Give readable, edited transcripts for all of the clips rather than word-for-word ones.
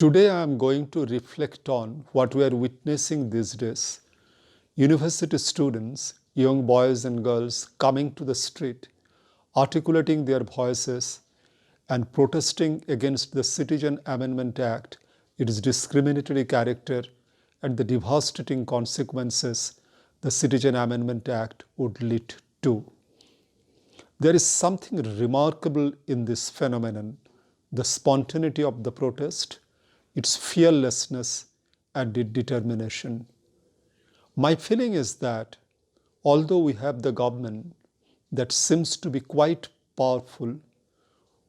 Today I am going to reflect on what we are witnessing these days. University students, young boys and girls coming to the street, articulating their voices and protesting against the Citizen Amendment Act, its discriminatory character and the devastating consequences the Citizen Amendment Act would lead to. There is something remarkable in this phenomenon, the spontaneity of the protest, its fearlessness and its determination. My feeling is that although we have the government that seems to be quite powerful,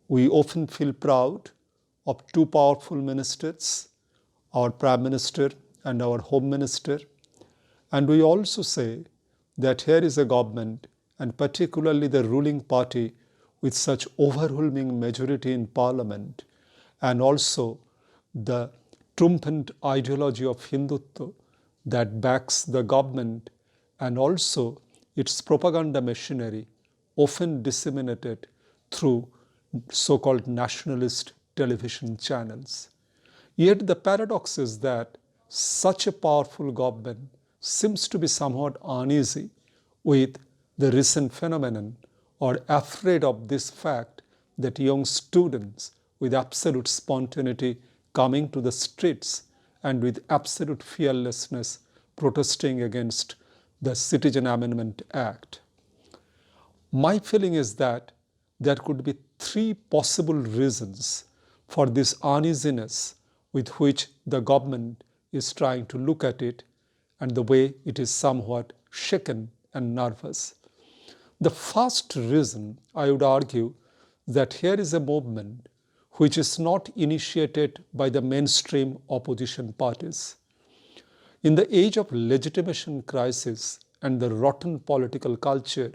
we often feel proud of two powerful ministers, our Prime Minister and our Home Minister, and we also say that here is a government, and particularly the ruling party, with such overwhelming majority in Parliament, and also the triumphant ideology of Hindutva that backs the government, and also its propaganda machinery, often disseminated through so-called nationalist television channels. Yet the paradox is that such a powerful government seems to be somewhat uneasy with the recent phenomenon or afraid of this fact that young students with absolute spontaneity coming to the streets and with absolute fearlessness protesting against the Citizen Amendment Act. My feeling is that there could be three possible reasons for this uneasiness with which the government is trying to look at it and the way it is somewhat shaken and nervous. The first reason, I would argue, that here is a movement which is not initiated by the mainstream opposition parties. In the age of legitimation crisis and the rotten political culture,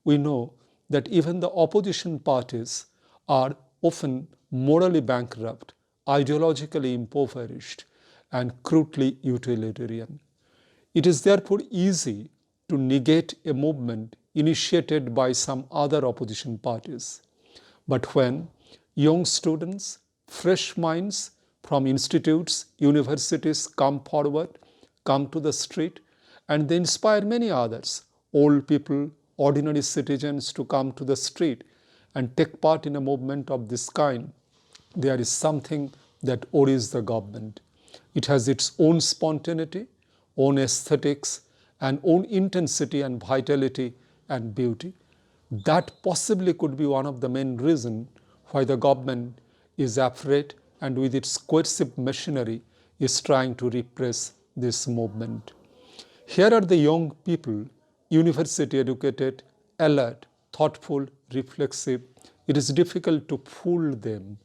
we know that even the opposition parties are often morally bankrupt, ideologically impoverished, and crudely utilitarian. It is therefore easy to negate a movement initiated by some other opposition parties. But when young students, fresh minds from institutes, universities come forward, come to the street, and they inspire many others, old people, ordinary citizens to come to the street and take part in a movement of this kind, there is something that worries the government. It has its own spontaneity, own aesthetics, and own intensity and vitality and beauty. That possibly could be one of the main reasons why the government is afraid and with its coercive machinery is trying to repress this movement. Here are the young people, university educated, alert, thoughtful, reflexive. It is difficult to fool them.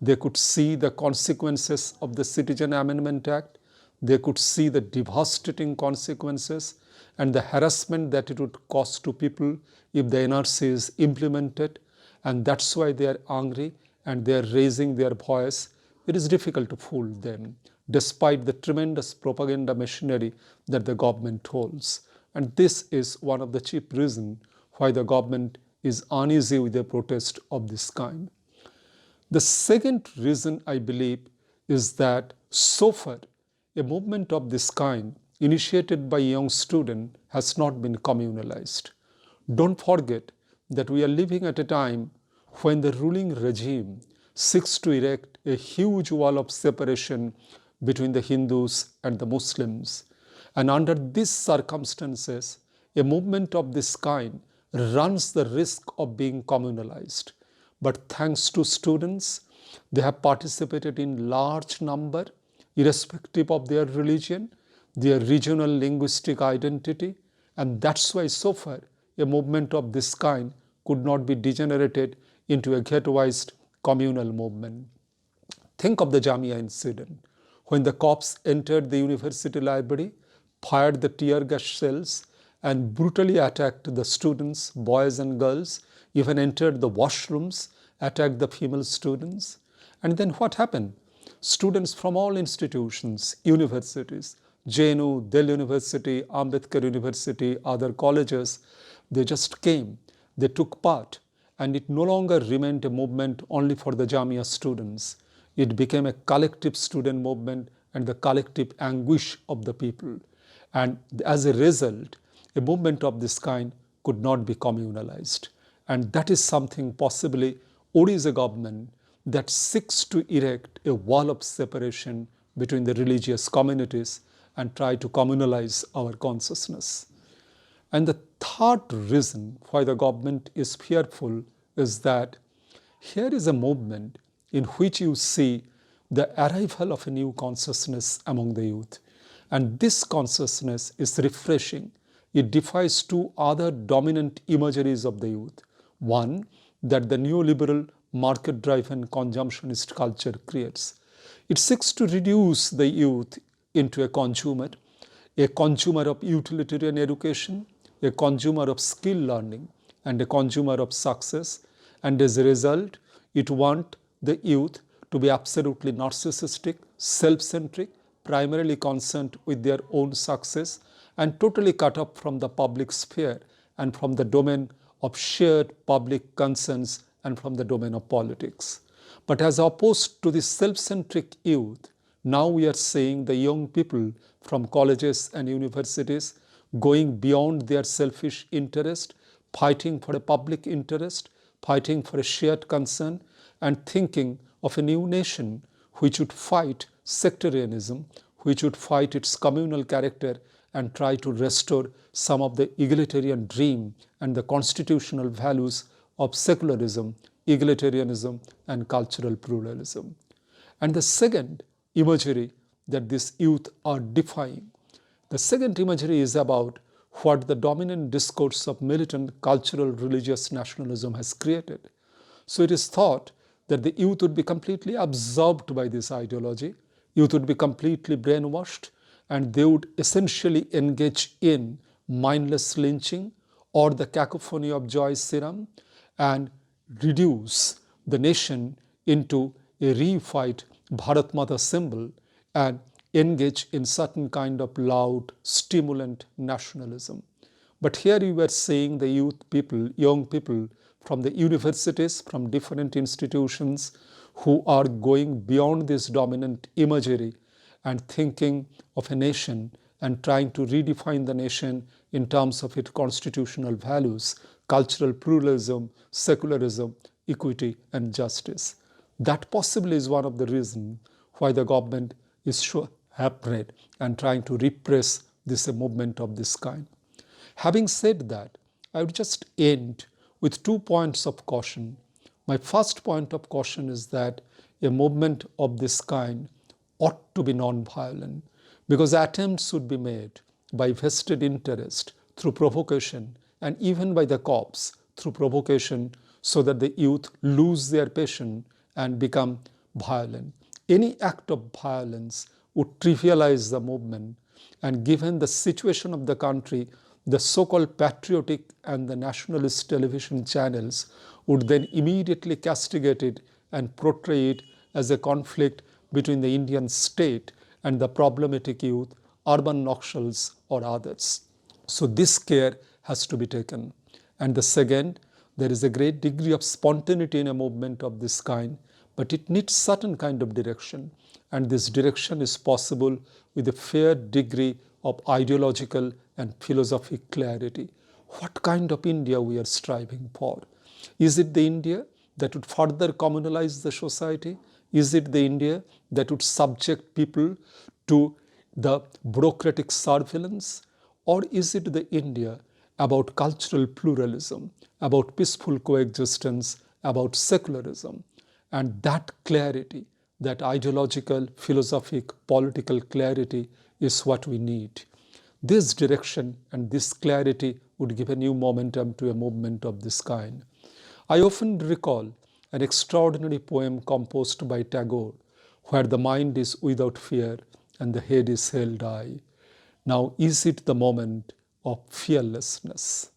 They could see the consequences of the Citizen Amendment Act. They could see the devastating consequences and the harassment that it would cause to people if the NRC is implemented. And that's why they are angry and they are raising their voice. It is difficult to fool them, despite the tremendous propaganda machinery that the government holds. And this is one of the chief reasons why the government is uneasy with a protest of this kind. The second reason, I believe, is that so far, a movement of this kind, initiated by a young student, has not been communalized. Don't forget that we are living at a time when the ruling regime seeks to erect a huge wall of separation between the Hindus and the Muslims. And under these circumstances, a movement of this kind runs the risk of being communalized. But thanks to students, they have participated in large number, irrespective of their religion, their regional linguistic identity, and that's why so far a movement of this kind could not be degenerated into a ghettoized communal movement. Think of the Jamia incident, when the cops entered the university library, fired the tear gas shells, and brutally attacked the students, boys and girls, even entered the washrooms, attacked the female students. And then what happened? Students from all institutions, universities, JNU, Delhi University, Ambedkar University, other colleges, they just came, they took part, and it no longer remained a movement only for the Jamia students. It became a collective student movement and the collective anguish of the people. And as a result, a movement of this kind could not be communalized. And that is something possibly Odisha government that seeks to erect a wall of separation between the religious communities and try to communalize our consciousness. And the third reason why the government is fearful is that here is a movement in which you see the arrival of a new consciousness among the youth. And this consciousness is refreshing. It defies two other dominant imageries of the youth. One, that the neoliberal market-driven consumptionist culture creates. It seeks to reduce the youth into a consumer of utilitarian education, a consumer of skill learning, and a consumer of success. And as a result, it wants the youth to be absolutely narcissistic, self-centric, primarily concerned with their own success, and totally cut off from the public sphere and from the domain of shared public concerns and from the domain of politics. But as opposed to the self-centric youth, now we are seeing the young people from colleges and universities going beyond their selfish interest, fighting for a public interest, fighting for a shared concern, and thinking of a new nation which would fight sectarianism, which would fight its communal character and try to restore some of the egalitarian dream and the constitutional values of secularism, egalitarianism, and cultural pluralism. And the second imagery that these youth are defying, the second imagery is about what the dominant discourse of militant cultural religious nationalism has created. So it is thought that the youth would be completely absorbed by this ideology, youth would be completely brainwashed, and they would essentially engage in mindless lynching or the cacophony of joy serum and reduce the nation into a reified Bharat Mata symbol and engage in certain kind of loud, stimulant nationalism. But here you were seeing the young people from the universities, from different institutions who are going beyond this dominant imagery and thinking of a nation and trying to redefine the nation in terms of its constitutional values, cultural pluralism, secularism, equity, and justice. That possibly is one of the reasons why the government is so afraid and trying to repress this movement of this kind. Having said that, I would just end with 2 points of caution. My first point of caution is that a movement of this kind ought to be non-violent, because attempts would be made by vested interest through provocation and even by the cops through provocation so that the youth lose their passion and become violent. Any act of violence would trivialize the movement, and given the situation of the country, the so-called patriotic and the nationalist television channels would then immediately castigate it and portray it as a conflict between the Indian state and the problematic youth, urban Naxals or others. So this care has to be taken. And the second, there is a great degree of spontaneity in a movement of this kind, but it needs certain kind of direction. And this direction is possible with a fair degree of ideological and philosophic clarity. What kind of India we are striving for? Is it the India that would further communalize the society? Is it the India that would subject people to the bureaucratic surveillance? Or is it the India about cultural pluralism, about peaceful coexistence, about secularism? And that clarity, that ideological, philosophic, political clarity is what we need. This direction and this clarity would give a new momentum to a movement of this kind. I often recall an extraordinary poem composed by Tagore, where the mind is without fear and the head is held high. Now, is it the moment of fearlessness?